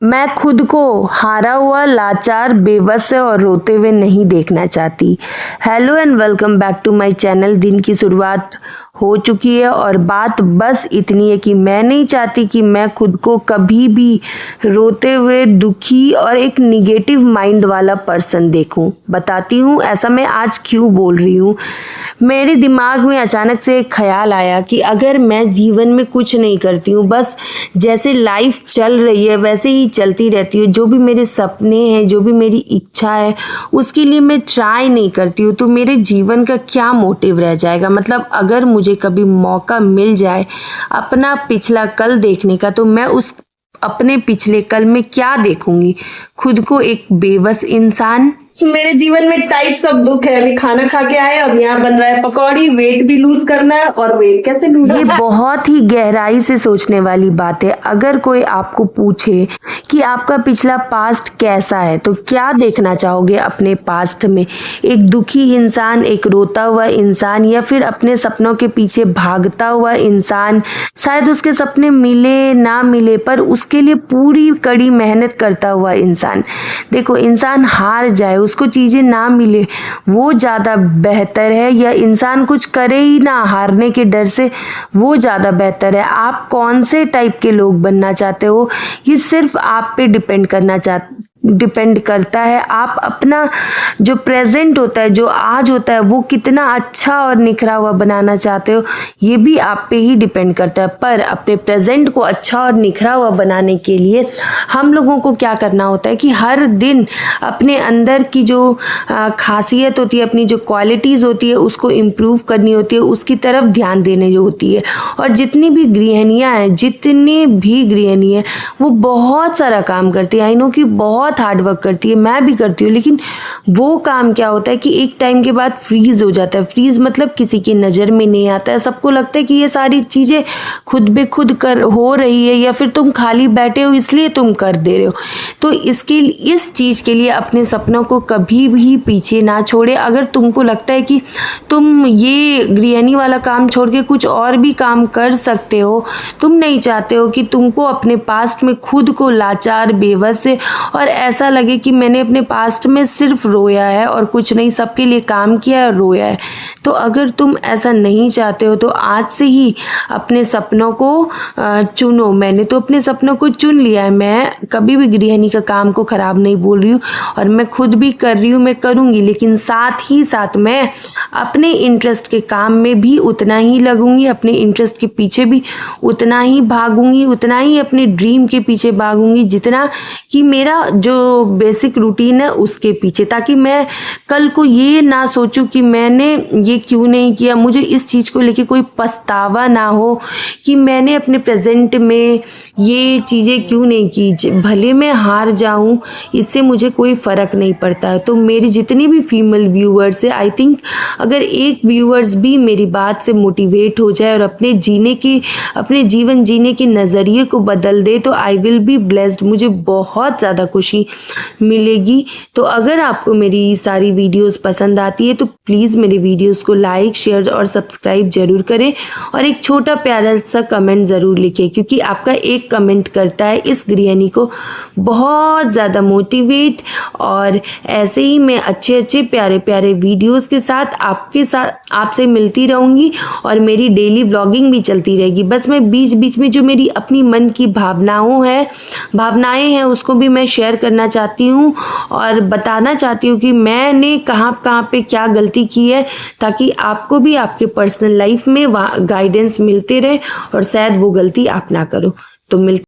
मैं खुद को हारा हुआ, लाचार, बेबस और रोते हुए नहीं देखना चाहती। Hello and welcome back to my channel. दिन की शुरुआत हो चुकी है और बात बस इतनी है कि मैं नहीं चाहती कि मैं खुद को कभी भी रोते हुए, दुखी और एक निगेटिव माइंड वाला पर्सन देखूं। बताती हूँ ऐसा मैं आज क्यों बोल रही हूँ। मेरे दिमाग में अचानक से एक ख्याल आया कि अगर मैं जीवन में कुछ नहीं करती हूँ, बस जैसे लाइफ चल रही है वैसे ही चलती रहती हूँ, जो भी मेरे सपने हैं, जो भी मेरी इच्छा है उसके लिए मैं ट्राई नहीं करती हूँ, तो मेरे जीवन का क्या मोटिव रह जाएगा। मतलब अगर मुझे कभी मौका मिल जाए अपना पिछला कल देखने का, तो मैं उस अपने पिछले कल में क्या देखूंगी? खुद को एक बेबस इंसान। मेरे जीवन में टाइप्स ऑफ दुख है। अभी खाना खा के आए, अब यहाँ बन रहा है पकौड़ी। वेट भी लूज करना है, और वेट कैसे लूज? ये बहुत ही गहराई से सोचने वाली बात है। अगर कोई आपको पूछे कि आपका पिछला पास्ट कैसा है, तो क्या देखना चाहोगे अपने पास्ट में? एक दुखी इंसान, एक रोता हुआ इंसान, या फिर अपने सपनों के पीछे भागता हुआ इंसान? शायद उसके सपने मिले ना मिले, पर उसके लिए पूरी कड़ी मेहनत करता हुआ इंसान। देखो, इंसान हार जाए, उसको चीजें ना मिले, वो ज्यादा बेहतर है, या इंसान कुछ करे ही ना हारने के डर से, वो ज्यादा बेहतर है? आप कौन से टाइप के लोग बनना चाहते हो, ये सिर्फ आप पे डिपेंड करता है। आप अपना जो प्रेजेंट होता है, जो आज होता है, वो कितना अच्छा और निखरा हुआ बनाना चाहते हो, ये भी आप पे ही डिपेंड करता है। पर अपने प्रेजेंट को अच्छा और निखरा हुआ बनाने के लिए हम लोगों को क्या करना होता है कि हर दिन अपने अंदर की जो खासियत होती है, अपनी जो क्वालिटीज़ होती है, उसको इम्प्रूव करनी होती है, उसकी तरफ ध्यान देने जो होती है। और जितनी भी गृहिणियाँ हैं, वो बहुत सारा काम करती है। आई नो कि बहुत हार्ड वर्क करती है, मैं भी करती हूँ, लेकिन वो काम क्या होता है कि एक टाइम के बाद फ्रीज हो जाता है। फ्रीज मतलब किसी की नज़र में नहीं आता है, सबको लगता है कि ये सारी चीज़ें खुद बे खुद कर हो रही है, या फिर तुम खाली बैठे हो इसलिए तुम कर दे रहे हो। तो इस चीज़ के लिए अपने सपनों को कभी भी पीछे ना छोड़े। अगर तुमको लगता है कि तुम ये गृहिणी वाला काम छोड़ के कुछ और भी काम कर सकते हो, तुम नहीं चाहते हो कि तुमको अपने पास्ट में खुद को लाचार, बेबस से और ऐसा लगे कि मैंने अपने पास्ट में सिर्फ रोया है और कुछ नहीं, सबके लिए काम किया है और रोया है, तो अगर तुम ऐसा नहीं चाहते हो तो आज से ही अपने सपनों को चुनो। मैंने तो अपने सपनों को चुन लिया है। मैं कभी भी गृहिणी का काम को खराब नहीं बोल रही हूँ, और मैं खुद भी कर रही हूँ, मैं करूँगी, लेकिन साथ ही साथ मैं अपने इंटरेस्ट के काम में भी उतना ही लगूंगी, अपने इंटरेस्ट के पीछे भी उतना ही भागूंगी, उतना ही अपने ड्रीम के पीछे भागूंगी जितना कि मेरा जो बेसिक रूटीन है उसके पीछे, ताकि मैं कल को ये ना सोचूं कि मैंने ये क्यों नहीं किया, मुझे इस चीज़ को लेके कोई पछतावा ना हो कि मैंने अपने प्रेजेंट में ये चीज़ें क्यों नहीं की। भले मैं हार जाऊं, इससे मुझे कोई फ़र्क नहीं पड़ता है। तो मेरी जितनी भी फीमेल व्यूअर्स है, आई थिंक अगर एक व्यूअर्स भी मेरी बात से मोटिवेट हो जाए और अपने जीवन जीने के नज़रिए को बदल दे, तो आई विल बी ब्लेस्ड। मुझे बहुत ज़्यादा खुशी मिलेगी। तो अगर आपको मेरी सारी वीडियोस पसंद आती है तो प्लीज़ मेरे वीडियोस को लाइक, शेयर और सब्सक्राइब जरूर करें, और एक छोटा प्यारा सा कमेंट ज़रूर लिखें, क्योंकि आपका एक कमेंट करता है इस गृहिणी को बहुत ज़्यादा मोटिवेट। और ऐसे ही मैं अच्छे प्यारे प्यारे वीडियोस के साथ आपसे मिलती रहूँगी, और मेरी डेली व्लॉगिंग भी चलती रहेगी। बस मैं बीच बीच में जो मेरी अपनी मन की भावनाएं हैं उसको भी मैं शेयर करना चाहती हूँ, और बताना चाहती हूँ कि मैंने कहाँ पे क्या गलती की है, ताकि आपको भी आपके पर्सनल लाइफ में गाइडेंस मिलते रहे और शायद वो गलती आप ना करो। तो